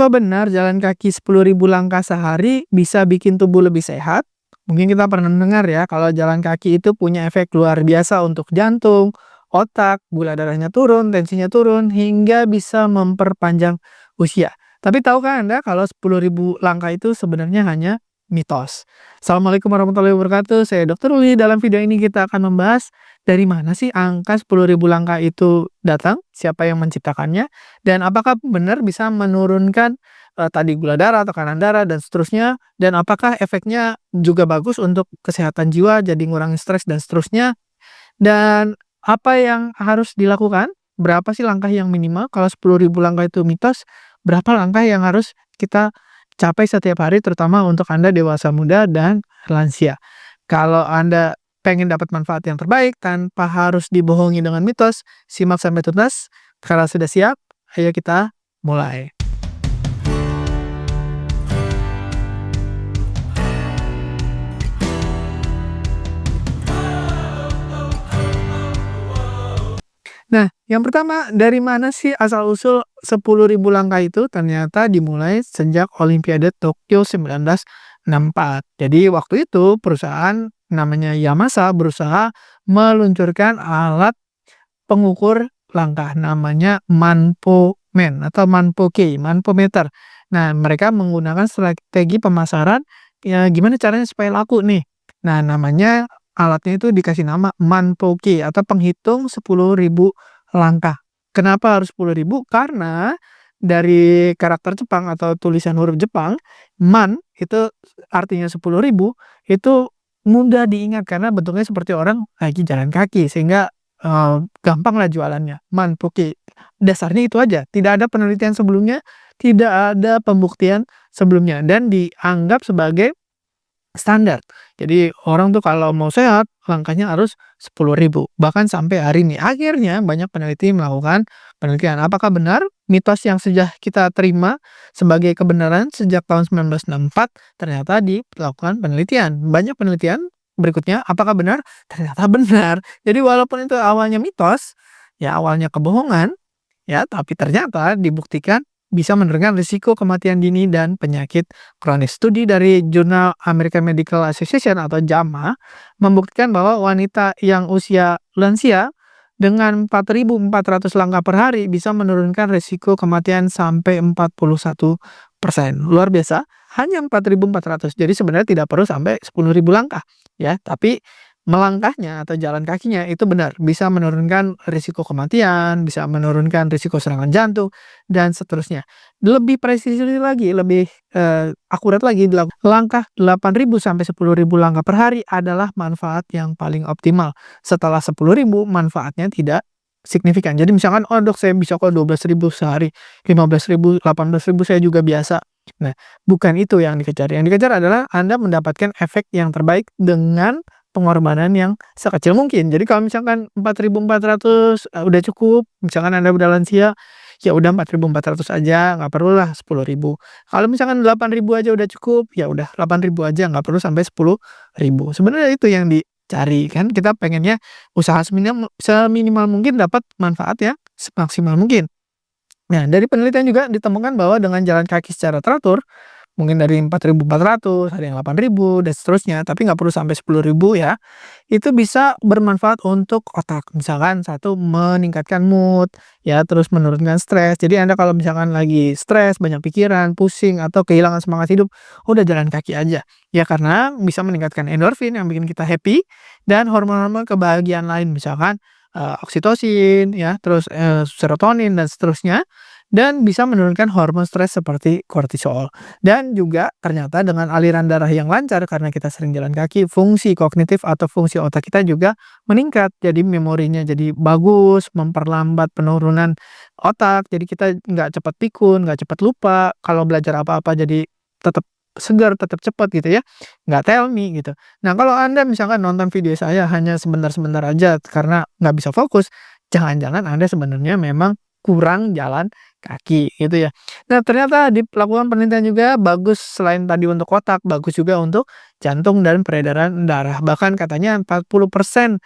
Apa benar jalan kaki 10.000 langkah sehari bisa bikin tubuh lebih sehat? Mungkin kita pernah dengar ya, kalau jalan kaki itu punya efek luar biasa untuk jantung, otak, gula darahnya turun, tensinya turun, hingga bisa memperpanjang usia. Tapi tahukah Anda kalau 10.000 langkah itu sebenarnya hanya mitos? Assalamualaikum warahmatullahi wabarakatuh, saya Dr. Uli. Dalam video ini kita akan membahas dari mana sih angka 10.000 langkah itu datang, siapa yang menciptakannya, dan apakah benar bisa menurunkan, tadi gula darah, tekanan darah, dan seterusnya, dan apakah efeknya juga bagus untuk kesehatan jiwa, jadi ngurangi stres dan seterusnya. Dan apa yang harus dilakukan? Berapa sih langkah yang minimal? Kalau 10.000 langkah itu mitos, berapa langkah yang harus kita capai setiap hari, terutama untuk Anda dewasa muda dan lansia. Kalau Anda pengen dapat manfaat yang terbaik tanpa harus dibohongi dengan mitos, simak sampai tuntas. Kalau sudah siap, ayo kita mulai. Nah, yang pertama, dari mana sih asal-usul 10.000 langkah itu? Ternyata dimulai sejak Olimpiade Tokyo 1964. Jadi waktu itu perusahaan namanya Yamasa berusaha meluncurkan alat pengukur langkah namanya Manpoman atau Manpoke, Manpometer. Nah, mereka menggunakan strategi pemasaran, ya gimana caranya supaya laku nih. Nah, namanya alatnya itu dikasih nama Manpoke atau penghitung 10.000 langkah. Kenapa harus 10.000? Karena dari karakter Jepang atau tulisan huruf Jepang, man itu artinya 10.000, itu mudah diingat karena bentuknya seperti orang lagi jalan kaki, sehingga gampang lah jualannya, Manpoke. Dasarnya itu aja, tidak ada penelitian sebelumnya, tidak ada pembuktian sebelumnya, dan dianggap sebagai standar. Jadi orang tuh kalau mau sehat, langkahnya harus 10.000, bahkan sampai hari ini. Akhirnya banyak peneliti melakukan penelitian. Apakah benar mitos yang sudah kita terima sebagai kebenaran sejak tahun 1964 ternyata dilakukan penelitian. Banyak penelitian berikutnya, apakah benar? Ternyata benar. Jadi walaupun itu awalnya mitos, ya awalnya kebohongan, ya, tapi ternyata dibuktikan bisa menurunkan risiko kematian dini dan penyakit kronis. Studi dari jurnal American Medical Association atau JAMA membuktikan bahwa wanita yang usia lansia dengan 4.400 langkah per hari bisa menurunkan risiko kematian sampai 41%. Luar biasa, hanya 4.400. Jadi sebenarnya tidak perlu sampai 10.000 langkah, ya, tapi melangkahnya atau jalan kakinya itu benar bisa menurunkan risiko kematian, bisa menurunkan risiko serangan jantung, dan seterusnya. Lebih presisi lagi, lebih akurat lagi, langkah 8.000 sampai 10.000 langkah per hari adalah manfaat yang paling optimal. Setelah 10.000, manfaatnya tidak signifikan. Jadi misalkan, oh dok saya bisa kok 12.000 sehari, 15.000, 18.000 saya juga biasa. Nah, bukan itu yang dikejar. Yang dikejar adalah Anda mendapatkan efek yang terbaik dengan pengorbanan yang sekecil mungkin. Jadi kalau misalkan 4.400 udah cukup, misalkan Anda udah lansia, ya udah 4.400 aja, nggak perlulah 10.000. Kalau misalkan 8.000 aja udah cukup, ya udah 8.000 aja, nggak perlu sampai 10.000. Sebenarnya itu yang dicari kan, kita pengennya usaha seminimal mungkin dapat manfaat yang semaksimal mungkin. Nah, dari penelitian juga ditemukan bahwa dengan jalan kaki secara teratur, mungkin dari 4.400, ada yang 8.000, dan seterusnya, tapi nggak perlu sampai 10.000 ya, itu bisa bermanfaat untuk otak. Misalkan satu, meningkatkan mood, ya, terus menurunkan stres. Jadi Anda kalau misalkan lagi stres, banyak pikiran, pusing, atau kehilangan semangat hidup, udah jalan kaki aja. Ya karena bisa meningkatkan endorfin yang bikin kita happy, dan hormon-hormon kebahagiaan lain, misalkan oksitosin, ya, terus serotonin, dan seterusnya, dan bisa menurunkan hormon stres seperti kortisol. Dan juga ternyata dengan aliran darah yang lancar karena kita sering jalan kaki, fungsi kognitif atau fungsi otak kita juga meningkat. Jadi memorinya jadi bagus, memperlambat penurunan otak. Jadi kita nggak cepat pikun, nggak cepat lupa. Kalau belajar apa-apa jadi tetap segar, tetap cepat gitu ya. Nggak tell me gitu. Nah, kalau Anda misalkan nonton video saya hanya sebentar-sebentar aja karena nggak bisa fokus, jangan-jangan Anda sebenarnya memang kurang jalan kaki gitu ya. Nah, ternyata dilakukan penelitian juga bagus selain tadi untuk otak, bagus juga untuk jantung dan peredaran darah. Bahkan katanya 40%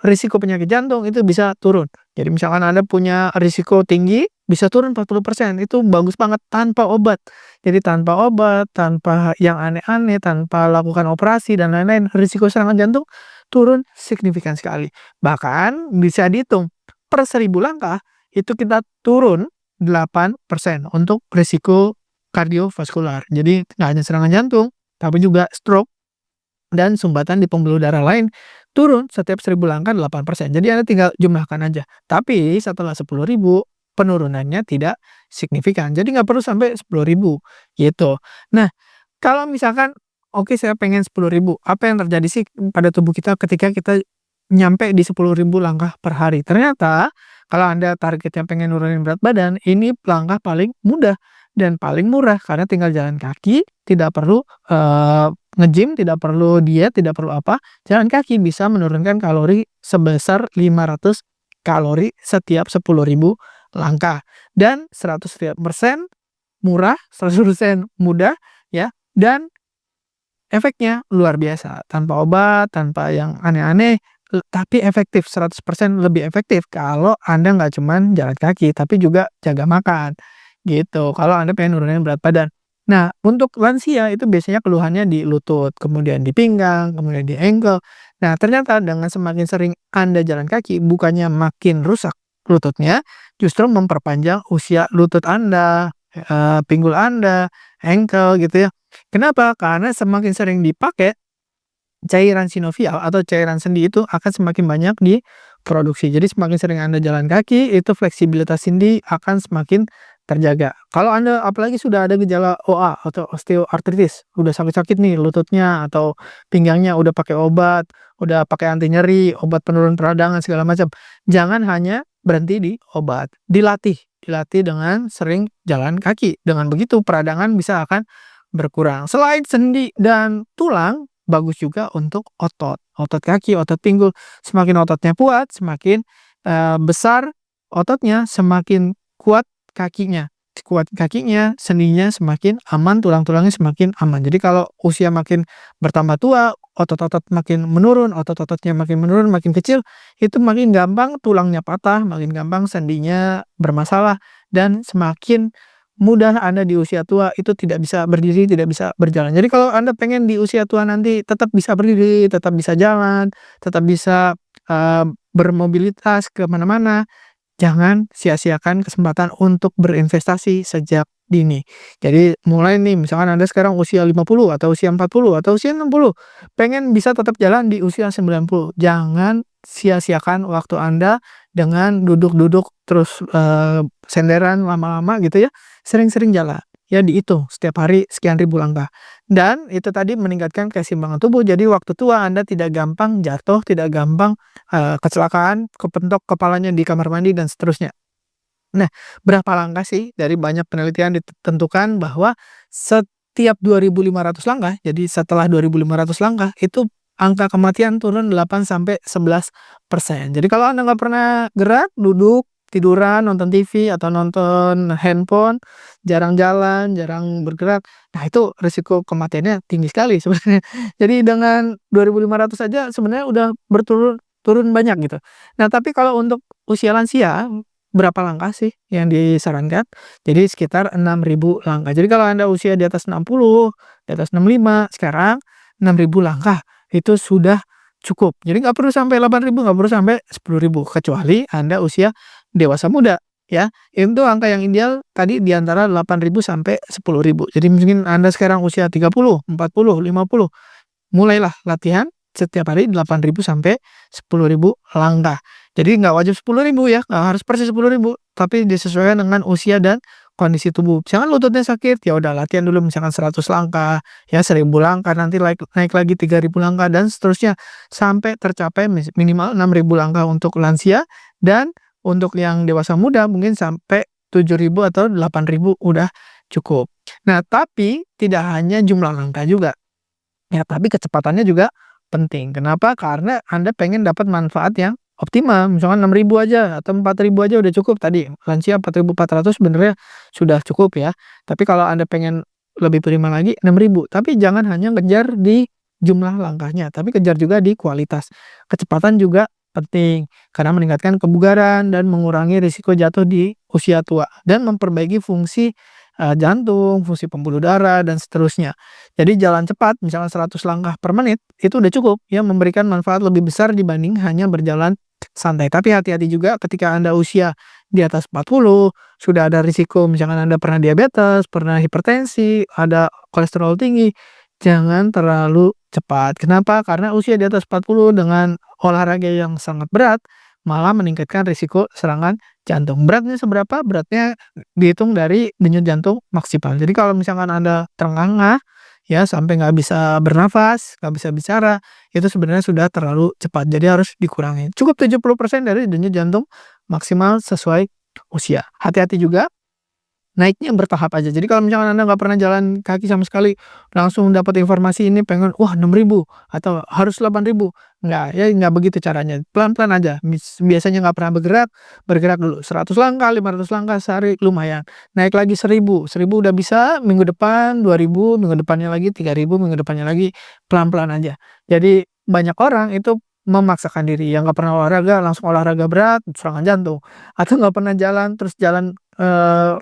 risiko penyakit jantung itu bisa turun. Jadi misalkan Anda punya risiko tinggi, bisa turun 40%, itu bagus banget tanpa obat. Jadi tanpa obat, tanpa yang aneh-aneh, tanpa lakukan operasi dan lain-lain, risiko serangan jantung turun signifikan sekali. Bahkan bisa dihitung per 1000 langkah itu kita turun 8% untuk risiko kardiovaskular. Jadi nggak hanya serangan jantung, tapi juga stroke dan sumbatan di pembuluh darah lain turun setiap 1000 langkah 8%. Jadi Anda tinggal jumlahkan aja. Tapi setelah 10.000 penurunannya tidak signifikan. Jadi nggak perlu sampai 10.000 gitu. Nah, kalau misalkan oke saya pengen 10.000, apa yang terjadi sih pada tubuh kita ketika kita nyampe di 10.000 langkah per hari? Ternyata kalau Anda targetnya pengen nurunin berat badan, ini langkah paling mudah dan paling murah karena tinggal jalan kaki, tidak perlu nge-gym, tidak perlu diet, tidak perlu apa, jalan kaki bisa menurunkan kalori sebesar 500 kalori setiap 10.000 langkah dan 100% murah, 100% mudah ya, dan efeknya luar biasa, tanpa obat, tanpa yang aneh-aneh, tapi efektif, 100% lebih efektif kalau Anda nggak cuman jalan kaki, tapi juga jaga makan, gitu, kalau Anda pengen nurunin berat badan. Nah, untuk lansia itu biasanya keluhannya di lutut, kemudian di pinggang, kemudian di ankle. Nah, ternyata dengan semakin sering Anda jalan kaki, bukannya makin rusak lututnya, justru memperpanjang usia lutut Anda, pinggul Anda, ankle gitu ya. Kenapa? Karena semakin sering dipakai, cairan sinovial atau cairan sendi itu akan semakin banyak diproduksi. Jadi semakin sering Anda jalan kaki, itu fleksibilitas sendi akan semakin terjaga. Kalau Anda apalagi sudah ada gejala OA atau osteoartritis, udah sakit-sakit nih lututnya atau pinggangnya, udah pakai obat, udah pakai anti nyeri, obat penurun peradangan segala macam. Jangan hanya berhenti di obat, dilatih dengan sering jalan kaki. Dengan begitu peradangan bisa akan berkurang. Selain sendi dan tulang, bagus juga untuk otot kaki, otot pinggul. Semakin ototnya kuat, semakin besar ototnya, semakin kuat kakinya. Kuat kakinya, sendinya semakin aman, tulang-tulangnya semakin aman. Jadi kalau usia makin bertambah tua, otot-otot makin menurun, otot-ototnya makin menurun, makin kecil, itu makin gampang tulangnya patah, makin gampang sendinya bermasalah, dan semakin mudah Anda di usia tua itu tidak bisa berdiri, tidak bisa berjalan. Jadi kalau Anda pengen di usia tua nanti tetap bisa berdiri, tetap bisa jalan, tetap bisa, bermobilitas ke mana-mana, jangan sia-siakan kesempatan untuk berinvestasi sejak dini. Jadi mulai nih, misalkan Anda sekarang usia 50 atau usia 40 atau usia 60, pengen bisa tetap jalan di usia 90. Jangan sia-siakan waktu Anda dengan duduk-duduk terus, senderan lama-lama gitu ya. Sering-sering jalan, ya dihitung setiap hari sekian ribu langkah. Dan itu tadi meningkatkan keseimbangan tubuh, jadi waktu tua Anda tidak gampang jatuh, tidak gampang kecelakaan, kepentok kepalanya di kamar mandi dan seterusnya. Nah, berapa langkah sih? Dari banyak penelitian ditentukan bahwa setiap 2.500 langkah, jadi setelah 2.500 langkah, itu angka kematian turun 8-11%. Jadi kalau Anda nggak pernah gerak, duduk, tiduran, nonton TV, atau nonton handphone, jarang jalan, jarang bergerak, nah itu risiko kematiannya tinggi sekali sebenarnya. Jadi dengan 2.500 saja sebenarnya udah turun banyak gitu. Nah, tapi kalau untuk usia lansia, berapa langkah sih yang disarankan? Jadi sekitar 6.000 langkah. Jadi kalau Anda usia di atas 60, di atas 65, sekarang 6.000 langkah itu sudah cukup. Jadi nggak perlu sampai 8.000, nggak perlu sampai 10.000, kecuali Anda usia dewasa muda ya. Itu angka yang ideal tadi di antara 8.000 sampai 10.000. Jadi mungkin Anda sekarang usia 30, 40, 50, mulailah latihan setiap hari 8.000 sampai 10.000 langkah. Jadi nggak wajib 10.000 ya, nggak harus persis 10.000, tapi disesuaikan dengan usia dan kondisi tubuh. Misalkan lututnya sakit, ya udah latihan dulu misalkan 100 langkah, ya 1.000 langkah, nanti naik lagi 3.000 langkah dan seterusnya sampai tercapai minimal 6.000 langkah untuk lansia, dan untuk yang dewasa muda mungkin sampai 7.000 atau 8.000 udah cukup. Nah, tapi tidak hanya jumlah langkah juga. Ya, tapi kecepatannya juga penting. Kenapa? Karena Anda pengen dapat manfaat yang optimal. Misalkan 6.000 aja atau 4.000 aja udah cukup tadi. Lansia 4.400 sebenarnya sudah cukup ya. Tapi kalau Anda pengen lebih prima lagi 6.000. Tapi jangan hanya ngejar di jumlah langkahnya, tapi kejar juga di kualitas. Kecepatan juga penting karena meningkatkan kebugaran dan mengurangi risiko jatuh di usia tua dan memperbaiki fungsi jantung, fungsi pembuluh darah dan seterusnya. Jadi jalan cepat misalnya 100 langkah per menit itu udah cukup ya memberikan manfaat lebih besar dibanding hanya berjalan santai. Tapi hati-hati juga ketika Anda usia di atas 40, sudah ada risiko misalkan Anda pernah diabetes, pernah hipertensi, ada kolesterol tinggi, jangan terlalu cepat. Kenapa? Karena usia di atas 40 dengan olahraga yang sangat berat malah meningkatkan risiko serangan jantung. Beratnya seberapa? Beratnya dihitung dari denyut jantung maksimal. Jadi kalau misalkan Anda terengah-engah ya sampai nggak bisa bernafas, nggak bisa bicara, itu sebenarnya sudah terlalu cepat. Jadi harus dikurangi. Cukup 70% dari denyut jantung maksimal sesuai usia. Hati-hati juga naiknya bertahap aja. Jadi kalau misalkan Anda nggak pernah jalan kaki sama sekali, langsung dapat informasi ini pengen, wah 6.000 atau harus 8.000. Nggak, ya nggak begitu caranya. Pelan-pelan aja. Biasanya nggak pernah bergerak dulu. 100 langkah, 500 langkah sehari lumayan. Naik lagi 1.000. 1.000 udah bisa, minggu depan 2.000, minggu depannya lagi 3.000, minggu depannya lagi pelan-pelan aja. Jadi banyak orang itu memaksakan diri. Yang nggak pernah olahraga, langsung olahraga berat, serangan jantung. Atau nggak pernah jalan, terus jalan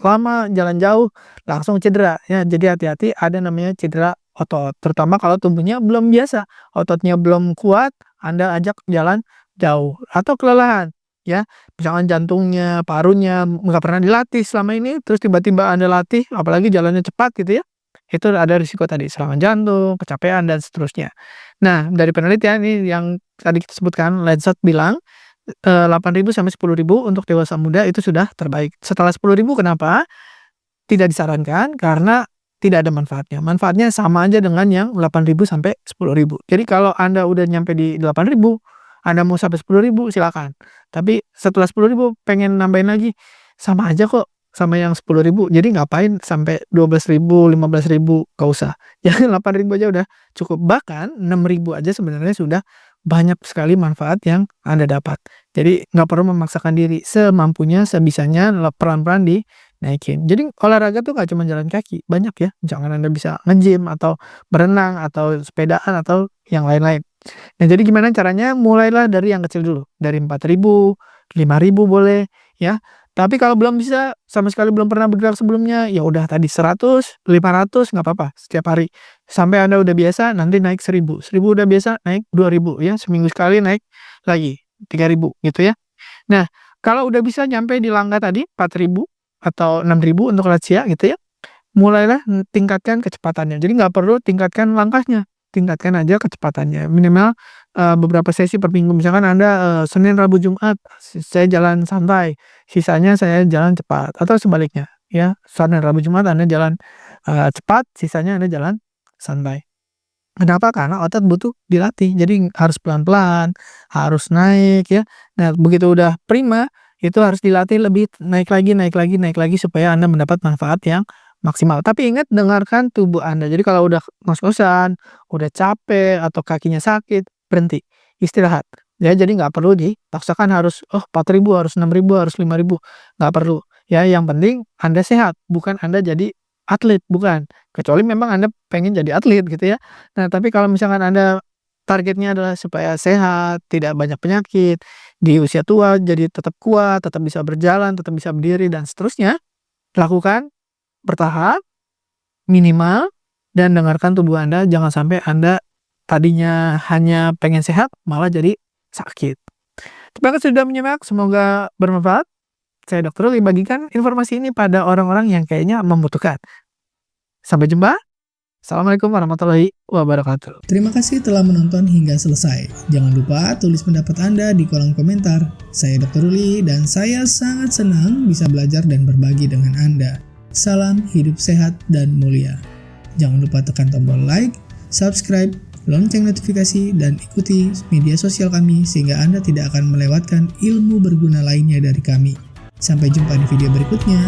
lama, jalan jauh, langsung cedera ya. Jadi hati-hati ada namanya cedera otot, terutama kalau tubuhnya belum biasa, ototnya belum kuat, Anda ajak jalan jauh atau kelelahan ya. Misalkan jantungnya, parunya nggak pernah dilatih selama ini, terus tiba-tiba Anda latih, apalagi jalannya cepat gitu ya, itu ada risiko tadi serangan jantung, kecapean dan seterusnya. Nah, dari penelitian ini yang tadi kita sebutkan, Lancet bilang 8.000 sampai 10.000 untuk dewasa muda itu sudah terbaik. Setelah 10.000 kenapa? Tidak disarankan karena tidak ada manfaatnya. Manfaatnya sama aja dengan yang 8.000 sampai 10.000. Jadi kalau Anda udah nyampe di 8.000, Anda mau sampai 10.000 silakan. Tapi setelah 10.000 pengen nambahin lagi, sama aja kok sama yang 10.000. Jadi ngapain sampai 12.000, 15.000, gak usah. Yang 8.000 aja udah cukup. Bahkan 6.000 aja sebenarnya sudah banyak sekali manfaat yang Anda dapat. Jadi nggak perlu memaksakan diri, semampunya, sebisanya, pelan-pelan dinaikin. Jadi olahraga tuh nggak cuma jalan kaki, banyak ya. Jangan Anda bisa nge-gym atau berenang atau sepedaan atau yang lain-lain. Nah, jadi gimana caranya? Mulailah dari yang kecil dulu, dari 4.000, 5.000 boleh ya. Tapi kalau belum bisa, sama sekali belum pernah bergerak sebelumnya, ya udah tadi 100, 500 nggak apa-apa setiap hari. Sampai Anda udah biasa, nanti naik 1.000. 1.000 udah biasa, naik 2.000 ya. Seminggu sekali naik lagi 3.000 gitu ya. Nah, kalau udah bisa nyampe di langkah tadi 4.000 atau 6.000 untuk lansia gitu ya, mulailah tingkatkan kecepatannya. Jadi nggak perlu tingkatkan langkahnya, tingkatkan aja kecepatannya. Minimal beberapa sesi per minggu. Misalkan Anda Senin, Rabu, Jumat saya jalan santai, sisanya saya jalan cepat atau sebaliknya ya. Senin, Rabu, Jumat Anda jalan cepat, sisanya Anda jalan santai. Kenapa? Karena otot butuh dilatih. Jadi harus pelan-pelan, harus naik ya. Nah, begitu udah prima, itu harus dilatih lebih naik lagi, naik lagi, naik lagi supaya Anda mendapat manfaat yang maksimal. Tapi ingat dengarkan tubuh Anda. Jadi kalau udah ngos-ngosan, udah capek atau kakinya sakit, berhenti, istirahat. Ya, jadi nggak perlu dipaksakan harus 4.000, harus 6.000, harus 5.000, nggak perlu. Ya, yang penting Anda sehat, bukan Anda jadi atlet, bukan. Kecuali memang Anda pengen jadi atlet gitu ya. Nah, tapi kalau misalkan Anda targetnya adalah supaya sehat, tidak banyak penyakit, di usia tua jadi tetap kuat, tetap bisa berjalan, tetap bisa berdiri dan seterusnya, lakukan bertahap, minimal, dan dengarkan tubuh Anda. Jangan sampai Anda tadinya hanya pengen sehat, malah jadi sakit. Terima kasih sudah menyimak, semoga bermanfaat. Saya Dr. Ruli bagikan informasi ini pada orang-orang yang kayaknya membutuhkan. Sampai jumpa. Assalamualaikum warahmatullahi wabarakatuh. Terima kasih telah menonton hingga selesai. Jangan lupa tulis pendapat Anda di kolom komentar. Saya Dr. Ruli dan saya sangat senang bisa belajar dan berbagi dengan Anda. Salam hidup sehat dan mulia. Jangan lupa tekan tombol like, subscribe, lonceng notifikasi, dan ikuti media sosial kami sehingga Anda tidak akan melewatkan ilmu berguna lainnya dari kami. Sampai jumpa di video berikutnya.